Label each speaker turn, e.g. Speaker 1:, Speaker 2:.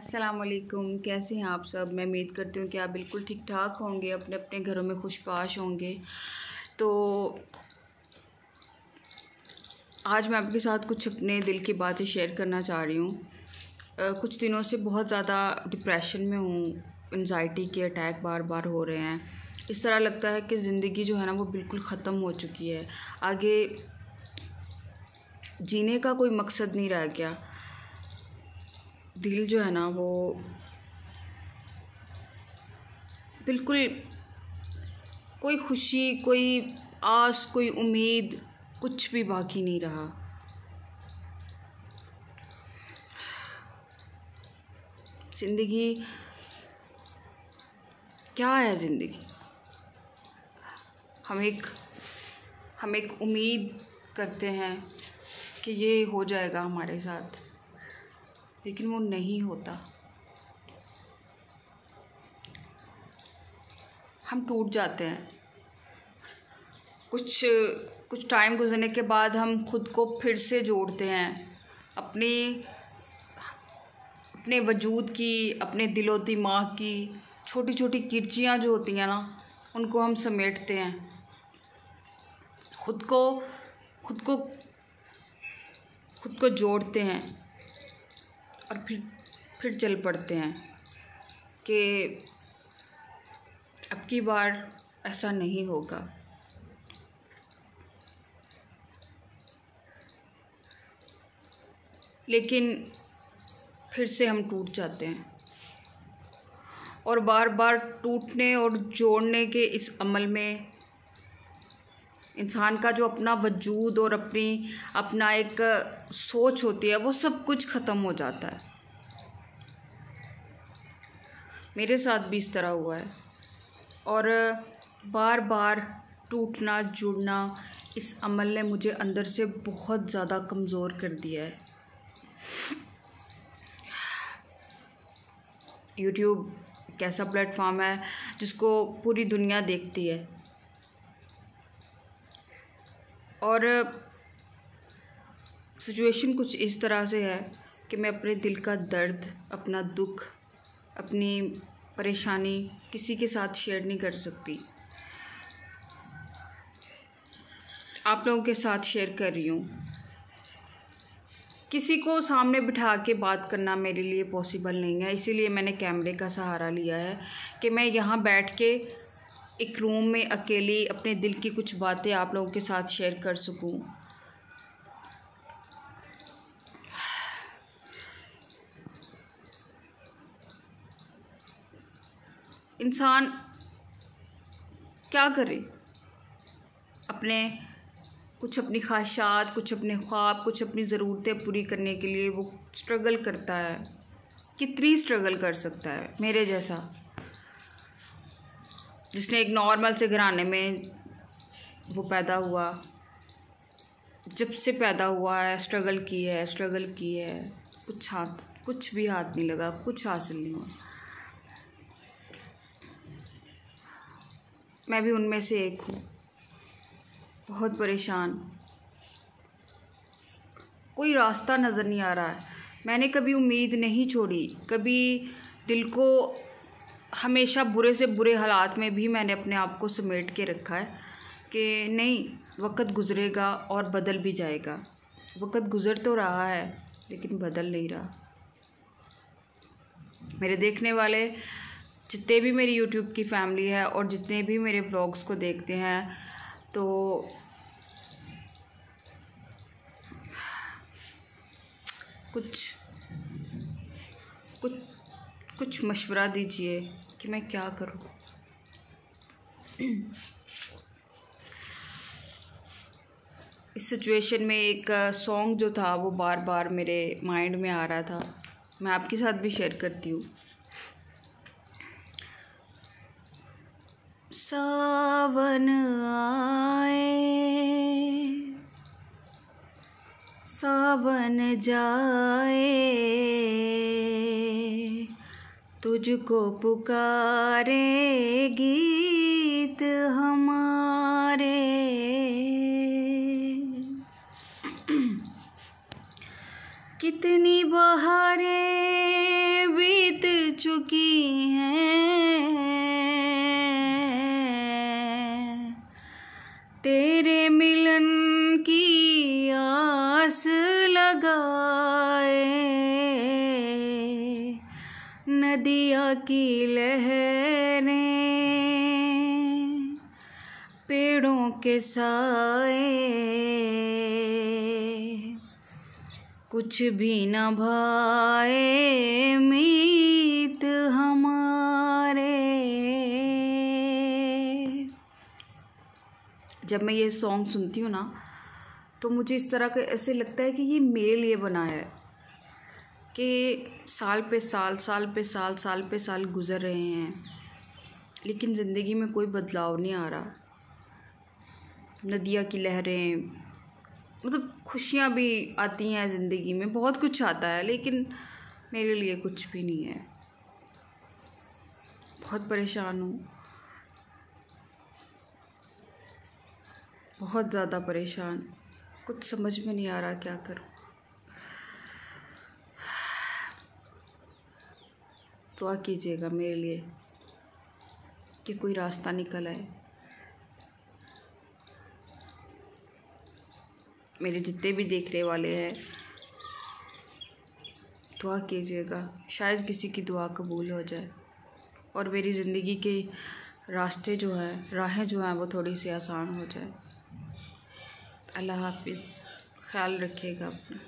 Speaker 1: अस्सलामुअलैकुम। कैसे हैं आप सब। मैं उम्मीद करती हूँ कि आप बिल्कुल ठीक ठाक होंगे, अपने अपने घरों में खुशपाश होंगे। तो आज मैं आपके साथ कुछ अपने दिल की बातें शेयर करना चाह रही हूँ। कुछ दिनों से बहुत ज़्यादा डिप्रेशन में हूँ। एंजाइटी के अटैक बार बार हो रहे हैं। इस तरह लगता है कि ज़िंदगी जो है ना वो बिल्कुल ख़त्म हो चुकी है। आगे जीने का कोई मकसद नहीं रह गया। दिल जो है ना वो बिल्कुल, कोई खुशी, कोई आस, कोई उम्मीद, कुछ भी बाकी नहीं रहा। ज़िंदगी क्या है? ज़िंदगी हम एक उम्मीद करते हैं कि ये हो जाएगा हमारे साथ, लेकिन वो नहीं होता। हम टूट जाते हैं। कुछ टाइम गुजरने के बाद हम खुद को फिर से जोड़ते हैं। अपने वजूद की, अपने दिलो दिमाग की छोटी छोटी किरचियाँ जो होती हैं ना, उनको हम समेटते हैं। खुद को जोड़ते हैं और फिर चल पड़ते हैं कि अब की बार ऐसा नहीं होगा। लेकिन फिर से हम टूट जाते हैं और बार बार टूटने और जोड़ने के इस अमल में इंसान का जो अपना वजूद और अपना एक सोच होती है, वो सब कुछ ख़त्म हो जाता है। मेरे साथ भी इस तरह हुआ है और बार बार टूटना जुड़ना इस अमल ने मुझे अंदर से बहुत ज़्यादा कमज़ोर कर दिया है। यूट्यूब एक ऐसा प्लेटफॉर्म है जिसको पूरी दुनिया देखती है और सिचुएशन कुछ इस तरह से है कि मैं अपने दिल का दर्द, अपना दुख, अपनी परेशानी किसी के साथ शेयर नहीं कर सकती। आप लोगों के साथ शेयर कर रही हूँ। किसी को सामने बिठा के बात करना मेरे लिए पॉसिबल नहीं है, इसीलिए मैंने कैमरे का सहारा लिया है कि मैं यहाँ बैठ के एक रूम में अकेली अपने दिल की कुछ बातें आप लोगों के साथ शेयर कर सकूं। इंसान क्या करे? अपनी ख्वाहिशात, कुछ अपने ख्वाब, कुछ अपनी ज़रूरतें पूरी करने के लिए वो स्ट्रगल करता है। कितनी स्ट्रगल कर सकता है मेरे जैसा, जिसने एक नॉर्मल से घराने में वो पैदा हुआ, जब से पैदा हुआ है स्ट्रगल की है, कुछ भी हाथ नहीं लगा, कुछ हासिल नहीं हुआ। मैं भी उनमें से एक हूँ, बहुत परेशान। कोई रास्ता नज़र नहीं आ रहा है। मैंने कभी उम्मीद नहीं छोड़ी, कभी दिल को हमेशा बुरे से बुरे हालात में भी मैंने अपने आप को समेट के रखा है कि नहीं, वक्त गुज़रेगा और बदल भी जाएगा। वक्त गुज़र तो रहा है लेकिन बदल नहीं रहा। मेरे देखने वाले जितने भी मेरी यूट्यूब की फैमिली है और जितने भी मेरे व्लॉग्स को देखते हैं, तो कुछ मशवरा दीजिए कि मैं क्या करूं। इस सिचुएशन में एक सॉन्ग जो था वो बार बार मेरे माइंड में आ रहा था, मैं आपके साथ भी शेयर करती हूँ। सावन आए, सावन जाए, तुझको पुकारे गीत हमारे। कितनी बहारें भी चुकी हैं, तेरे मिलन की आस लगाए, नदिया की लहरें पेड़ों के साए, कुछ भी न भाए मीत हमारे। जब मैं ये सॉन्ग सुनती हूँ ना तो मुझे इस तरह का ऐसे लगता है कि ये मेरे लिए बना है, कि साल पे साल, साल पे साल, साल पे साल गुज़र रहे हैं लेकिन ज़िंदगी में कोई बदलाव नहीं आ रहा। नदियाँ की लहरें, मतलब खुशियाँ भी आती हैं ज़िंदगी में, बहुत कुछ आता है लेकिन मेरे लिए कुछ भी नहीं है। बहुत परेशान हूँ, बहुत ज़्यादा परेशान, कुछ समझ में नहीं आ रहा क्या करूँ। दुआ कीजिएगा मेरे लिए कि कोई रास्ता निकल आए। मेरे जितने भी देखने वाले हैं दुआ कीजिएगा, शायद किसी की दुआ कबूल हो जाए और मेरी ज़िंदगी के रास्ते जो हैं, राहें जो हैं वो थोड़ी सी आसान हो जाए। अल्लाह हाफिज़, ख्याल रखिएगा अपना।